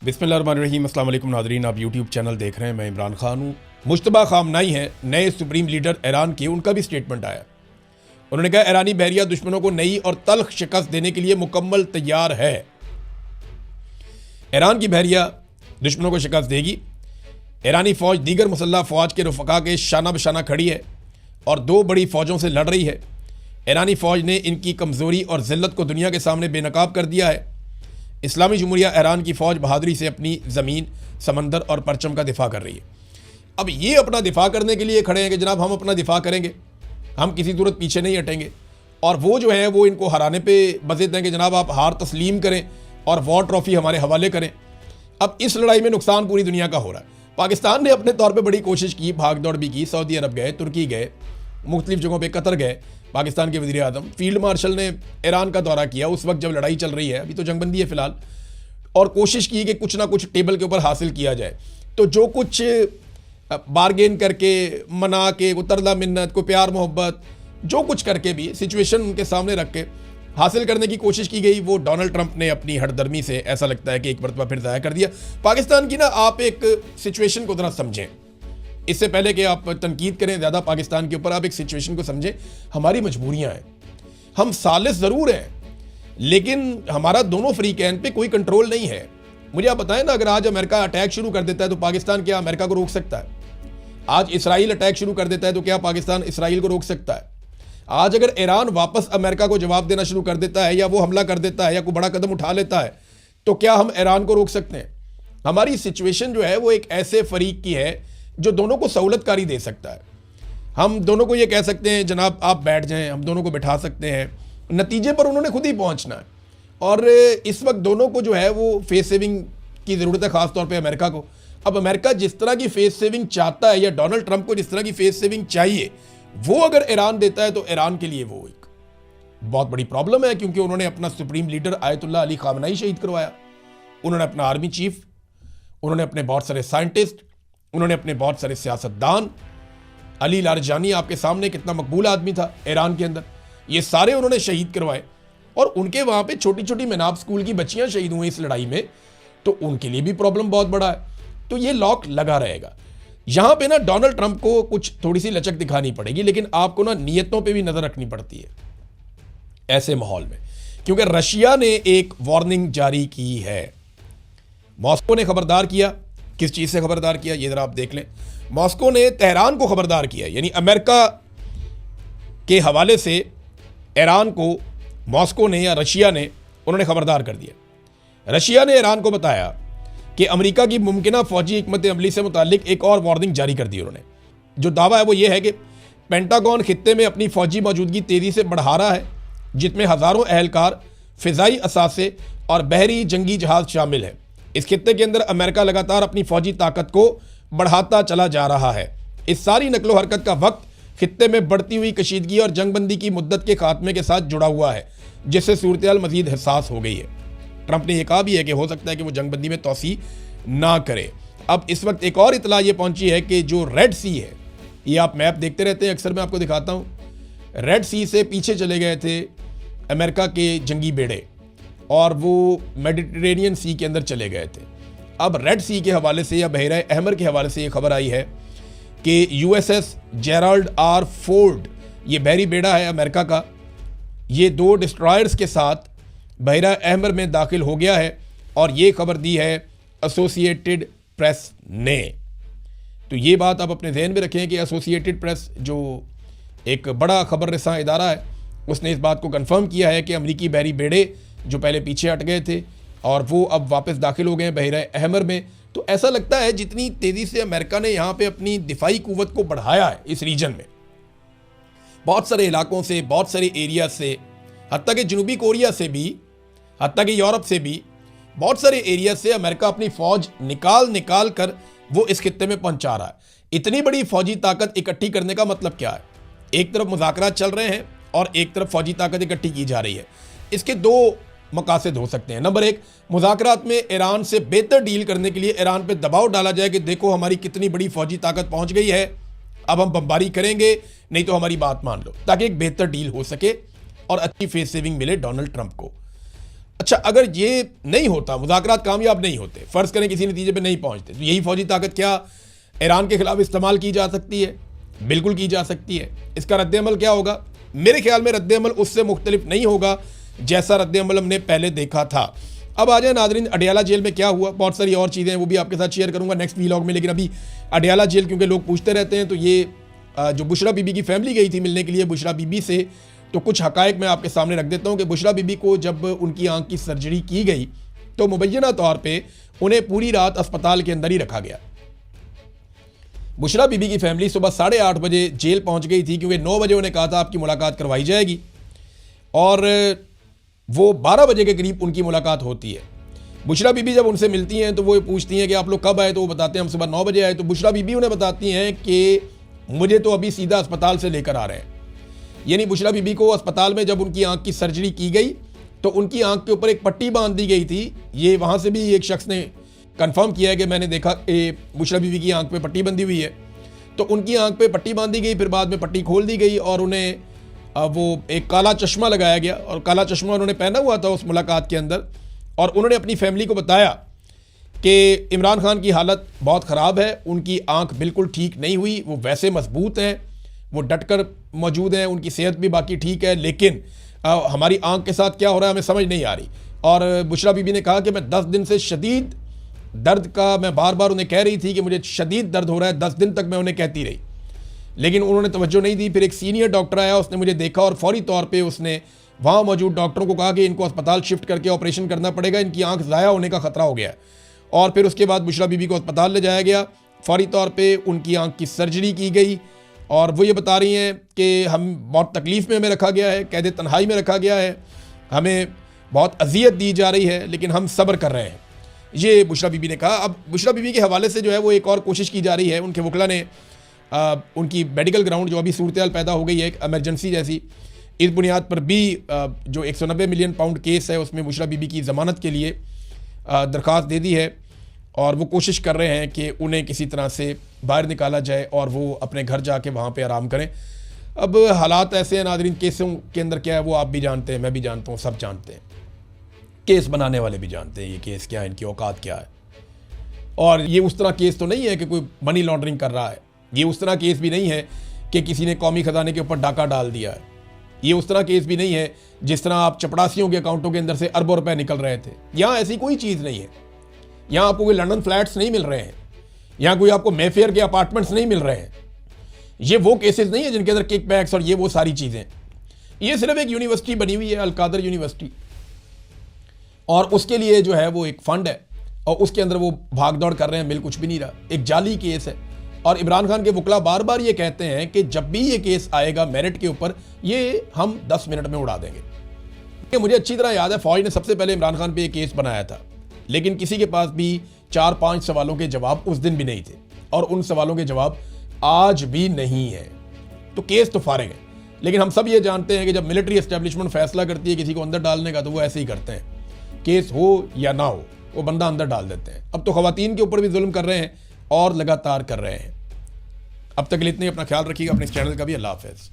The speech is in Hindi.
बिस्मिल्लाहिर्रहमानिर्रहीम। अस्सलाम वालेकुम नाज़रीन, आप यूट्यूब चैनल देख रहे हैं। मैं इमरान खान हूँ। मुश्तबा खामनाई हैं नए सुप्रीम लीडर ईरान के, उनका भी स्टेटमेंट आया। उन्होंने कहा ईरानी बहरिया दुश्मनों को नई और तल्ख शिकस्त देने के लिए मुकम्मल तैयार है। ईरान की बहरिया दुश्मनों को शिकस्त देगी। ईरानी फ़ौज दीगर मुसल्लह फ़ौज के रुफ़का के शाना बशाना खड़ी है और दो बड़ी फ़ौजों से लड़ रही है। ईरानी फ़ौज ने इनकी कमज़ोरी और ज़िल्लत को दुनिया के सामने बेनकाब कर दिया है। इस्लामी जमहूरिया ईरान की फ़ौज बहादुरी से अपनी ज़मीन, समंदर और परचम का दिफा कर रही है। अब ये अपना दिफा करने के लिए खड़े हैं कि जनाब हम अपना दिफा करेंगे, हम किसी सूरत पीछे नहीं हटेंगे। और वो जो है वो इनको हराने पे बज़िद हैं कि जनाब आप हार तस्लीम करें और वॉर ट्रॉफ़ी हमारे हवाले करें। अब इस लड़ाई में नुकसान पूरी दुनिया का हो रहा है। पाकिस्तान ने अपने तौर पर बड़ी कोशिश की, भाग दौड़ भी की, सऊदी अरब गए, तुर्की गए, मुख्तलिफ जगहों पर कतर गए। पाकिस्तान के वज़ीर आज़म फील्ड मार्शल ने ईरान का दौरा किया उस वक्त जब लड़ाई चल रही है, अभी तो जंगबंदी है फ़िलहाल, और कोशिश की कि कुछ ना कुछ टेबल के ऊपर हासिल किया जाए। तो जो कुछ बारगेन करके, मना के, को तरला मिन्नत, को प्यार मोहब्बत, जो कुछ करके भी सिचुएशन उनके सामने रख के हासिल करने की कोशिश की गई, वो डोनाल्ड ट्रंप ने अपनी हठधर्मी से ऐसा लगता है कि एक मरतबा फिर ज़ाया कर दिया। पाकिस्तान की ना आप एक सिचुएशन को ज़रा समझें, इससे पहले कि आप तनकीद करें ज़्यादा पाकिस्तान के ऊपर, आप एक सिचुएशन को समझें। हमारी मजबूरियाँ हैं, हम सालिस ज़रूर हैं, लेकिन हमारा दोनों फ्रीकैन पे कोई कंट्रोल नहीं है। मुझे आप बताएं ना, अगर आज अमेरिका अटैक शुरू कर देता है तो पाकिस्तान क्या अमेरिका को रोक सकता है? आज इसराइल अटैक शुरू कर देता है तो क्या पाकिस्तान इसराइल को रोक सकता है? आज अगर ईरान वापस अमेरिका को जवाब देना शुरू कर देता है, या वो हमला कर देता है, या कोई बड़ा कदम उठा लेता है, तो क्या हम ईरान को रोक सकते हैं? हमारी सिचुएशन जो है वो एक ऐसे फरीक की है जो दोनों को सहूलतकारी दे सकता है। हम दोनों को ये कह सकते हैं जनाब आप बैठ जाएं, हम दोनों को बिठा सकते हैं, नतीजे पर उन्होंने खुद ही पहुंचना है। और इस वक्त दोनों को जो है वो फेस सेविंग की ज़रूरत है, ख़ासतौर पे अमेरिका को। अब अमेरिका जिस तरह की फेस सेविंग चाहता है, या डोनाल्ड ट्रंप को जिस तरह की फेस सेविंग चाहिए, वो अगर ईरान देता है तो ईरान के लिए वो एक बहुत बड़ी प्रॉब्लम है, क्योंकि उन्होंने अपना सुप्रीम लीडर आयतुल्लाह अली खामनाई शहीद करवाया, उन्होंने अपना आर्मी चीफ, उन्होंने अपने बहुत सारे साइंटिस्ट, उन्होंने अपने बहुत सारे सियासतदान, अली लारजानी आपके सामने कितना मकबूल आदमी था ईरान के अंदर, ये सारे उन्होंने शहीद करवाए। और उनके वहाँ पे छोटी छोटी मेनाब स्कूल की बच्चियाँ शहीद हुई इस लड़ाई में, तो उनके लिए भी प्रॉब्लम बहुत बड़ा है। तो ये लॉक लगा रहेगा। यहाँ पे ना डोनाल्ड ट्रंप को कुछ थोड़ी सी लचक दिखानी पड़ेगी, लेकिन आपको ना नियतों पे भी नज़र रखनी पड़ती है ऐसे माहौल में, क्योंकि रशिया ने एक वार्निंग जारी की है। मॉस्को ने खबरदार किया। किस चीज़ से खबरदार किया ये ज़रा आप देख लें। मॉस्को ने तेहरान को खबरदार किया, यानी अमेरिका के हवाले से ईरान को मॉस्को ने या रशिया ने उन्होंने खबरदार कर दिया। रशिया ने ईरान को बताया कि अमेरिका की मुमकिना फौजी हिकमत अमली से मुतालिक एक और वार्निंग जारी कर दी उन्होंने। जो दावा है वो ये है कि पेंटागन खित्ते में अपनी फौजी मौजूदगी तेज़ी से बढ़ा रहा है, जिसमें हज़ारों अहलकार, फ़िज़ाई असासे और बहरी जंगी जहाज़ शामिल हैं। इस खित्ते के अंदर अमेरिका लगातार अपनी फौजी ताकत को बढ़ाता चला जा रहा है। इस सारी नकलो हरकत का वक्त खित्ते में बढ़ती हुई कशीदगी और जंगबंदी की मुद्दत के खात्मे के साथ जुड़ा हुआ है, जिससे सूरत-ए-हाल मज़ीद हसास हो गई है। ट्रंप ने यह कहा भी है कि हो सकता है कि वो जंगबंदी में तोसी ना करे। अब इस वक्त एक और इतला ये पहुंची है कि जो रेड सी है, ये आप मैप देखते रहते हैं अक्सर, मैं आपको दिखाता हूँ, रेड सी से पीछे चले गए थे अमेरिका के जंगी बेड़े और वो मेडिटेरेनियन सी के अंदर चले गए थे। अब रेड सी के हवाले से या बहरा अहमर के हवाले से ये खबर आई है कि यूएसएस जेराल्ड आर फोर्ड, ये बहरी बेड़ा है अमेरिका का, ये 2 डिस्ट्रॉयर्स के साथ बहरा अहमर में दाखिल हो गया है। और ये खबर दी है एसोसिएटेड प्रेस ने। तो ये बात आप अपने जहन में रखें कि एसोसिएटेड प्रेस जो एक बड़ा खबर रसां इदारा है, उसने इस बात को कंफर्म किया है कि अमरीकी बहरी बेड़े जो पहले पीछे हट गए थे और वो अब वापस दाखिल हो गए हैं बहरा अहमर में। तो ऐसा लगता है जितनी तेज़ी से अमेरिका ने यहाँ पे अपनी दिफाई कुव्वत को बढ़ाया है इस रीजन में, बहुत सारे इलाकों से, बहुत सारे एरिया से, हत्ता कि जनूबी कोरिया से भी, हत्ता कि यूरोप से भी, बहुत सारे एरिया से अमेरिका अपनी फ़ौज निकाल कर वो इस खित्ते में पहुंचा रहा है। इतनी बड़ी फौजी ताकत इकट्ठी करने का मतलब क्या है? एक तरफ मुज़ाकरात चल रहे हैं और एक तरफ फौजी ताकत इकट्ठी की जा रही है। इसके 2 मकासद हो सकते हैं। नंबर 1, मुज़ाकरात में ईरान से बेहतर डील करने के लिए ईरान पे दबाव डाला जाए कि देखो हमारी कितनी बड़ी फौजी ताकत पहुंच गई है, अब हम बमबारी करेंगे, नहीं तो हमारी बात मान लो, ताकि एक बेहतर डील हो सके और अच्छी फेस सेविंग मिले डोनाल्ड ट्रंप को। अच्छा, अगर ये नहीं होता, मुज़ाकरात कामयाब नहीं होते, फ़र्ज़ करें किसी नतीजे पे नहीं पहुंचते, तो यही फ़ौजी ताकत क्या ईरान के ख़िलाफ़ इस्तेमाल की जा सकती है? बिल्कुल की जा सकती है। इसका रद्द-ए-अमल क्या होगा? मेरे ख्याल में रद्द-ए-अमल उससे मुख्तलिफ नहीं होगा जैसा रद्द-ए-अमल हमने पहले देखा था। अब आ जाए नाज़रीन, अडयाला जेल में क्या हुआ। बहुत सारी और चीज़ें हैं, वो भी आपके साथ शेयर करूँगा नेक्स्ट व्लॉग में, लेकिन अभी अडयाला जेल क्योंकि लोग पूछते रहते हैं, तो ये जो बुशरा बीबी की फैमिली गई थी मिलने के लिए बुशरा बीबी से, तो कुछ हकायक मैं आपके सामने रख देता हूँ कि बुशरा बीबी को जब उनकी आंख की सर्जरी की गई तो मुबैना तौर पे उन्हें पूरी रात अस्पताल के अंदर ही रखा गया। बुशरा बीबी की फैमिली सुबह 8:30 बजे जेल पहुंच गई थी, क्योंकि 9 बजे उन्हें कहा था आपकी मुलाकात करवाई जाएगी, और वो 12 बजे के करीब उनकी मुलाकात होती है। बुशरा बीबी जब उनसे मिलती हैं तो वो पूछती हैं कि आप लोग कब आए, तो वो बताते हैं हम सुबह 9 बजे आए। तो बुशरा बीबी उन्हें बताती हैं कि मुझे तो अभी सीधा अस्पताल से लेकर आ रहे हैं। यानी बुशरा बीबी को अस्पताल में जब उनकी आंख की सर्जरी की गई तो उनकी आंख के ऊपर एक पट्टी बांध दी गई थी। ये वहाँ से भी एक शख्स ने कंफर्म किया है कि मैंने देखा कि बुशरा बीबी की आंख पे पट्टी बंधी हुई है। तो उनकी आंख पे पट्टी बांधी गई, फिर बाद में पट्टी खोल दी गई और उन्हें वो एक काला चश्मा लगाया गया, और काला चश्मा उन्होंने पहना हुआ था उस मुलाकात के अंदर। और उन्होंने अपनी फैमिली को बताया कि इमरान खान की हालत बहुत ख़राब है, उनकी आंख बिल्कुल ठीक नहीं हुई, वो वैसे मजबूत हैं, वो डटकर मौजूद हैं, उनकी सेहत भी बाकी ठीक है, लेकिन हमारी आंख के साथ क्या हो रहा है हमें समझ नहीं आ रही। और बुशरा बीबी ने कहा कि मैं 10 दिन से शदीद दर्द का, मैं बार बार उन्हें कह रही थी कि मुझे शदीद दर्द हो रहा है, 10 दिन तक मैं उन्हें कहती रही, लेकिन उन्होंने तवज्जो नहीं दी। फिर एक सीनियर डॉक्टर आया, उसने मुझे देखा और फौरी तौर पे उसने वहाँ मौजूद डॉक्टरों को कहा कि इनको अस्पताल शिफ्ट करके ऑपरेशन करना पड़ेगा, इनकी आंख ज़ाया होने का ख़तरा हो गया है। और फिर उसके बाद बुशरा बीबी को अस्पताल ले जाया गया, फौरी तौर पे उनकी आंख की सर्जरी की गई। और वो ये बता रही हैं कि हम बहुत तकलीफ़ में हमें रखा गया है, कैद तन्हाई में रखा गया है, हमें बहुत अजियत दी जा रही है, लेकिन हम सब्र कर रहे हैं, ये बुशरा बीबी ने कहा। अब बुशरा बीबी के हवाले से जो है वो एक और कोशिश की जा रही है। उनके वकला ने उनकी मेडिकल ग्राउंड जो अभी सूरत पैदा हो गई है एक एमरजेंसी जैसी, इस बुनियाद पर भी जो 190 मिलियन पाउंड केस है उसमें बुशरा बीबी की ज़मानत के लिए दरख्वास्त दे दी है, और वो कोशिश कर रहे हैं कि उन्हें किसी तरह से बाहर निकाला जाए और वो अपने घर जाके वहाँ पे आराम करें। अब हालात ऐसे हैं नाज़रीन, केसों के अंदर क्या है वो आप भी जानते हैं, मैं भी जानता हूँ, सब जानते हैं, केस बनाने वाले भी जानते हैं ये केस क्या है, इनकी औकात क्या है। और ये उस तरह केस तो नहीं है कि कोई मनी लॉन्ड्रिंग कर रहा है, ये उस तरह केस भी नहीं है कि किसी ने कौमी ख़जाने के ऊपर डाका डाल दिया है, ये उस तरह केस भी नहीं है जिस तरह आप चपड़ासियों के अकाउंटों के अंदर से अरबों रुपए निकल रहे थे। यहाँ ऐसी कोई चीज़ नहीं है, यहाँ आपको कोई लंदन फ्लैट्स नहीं मिल रहे हैं, यहाँ कोई आपको मेफेयर के अपार्टमेंट्स नहीं मिल रहे हैं। ये वो केसेस नहीं है जिनके अंदर किक बैक्स और ये वो सारी चीज़ें। ये सिर्फ एक यूनिवर्सिटी बनी हुई है, अल-कादर यूनिवर्सिटी, और उसके लिए जो है वो एक फ़ंड है और उसके अंदर वो भाग दौड़ कर रहे हैं, मिल कुछ भी नहीं रहा, एक जाली केस है। और इमरान खान के वकला बार बार ये कहते हैं कि जब भी ये केस आएगा मेरिट के ऊपर, ये हम 10 मिनट में उड़ा देंगे। मुझे अच्छी तरह याद है फ़ौज ने सबसे पहले इमरान खान पे ये केस बनाया था, लेकिन किसी के पास भी 4-5 सवालों के जवाब उस दिन भी नहीं थे, और उन सवालों के जवाब आज भी नहीं है। तो केस तो फारिग है, लेकिन हम सब ये जानते हैं कि जब मिलिट्री एस्टेब्लिशमेंट फैसला करती है किसी को अंदर डालने का, तो वो ऐसे ही करते हैं, केस हो या ना हो वो बंदा अंदर डाल देते हैं। अब तो ख़वातीन के ऊपर भी जुल्म कर रहे हैं और लगातार कर रहे हैं। अब तक के लिए इतने, अपना ख्याल रखिएगा, अपने इस चैनल का भी। अल्लाह हाफ़िज़।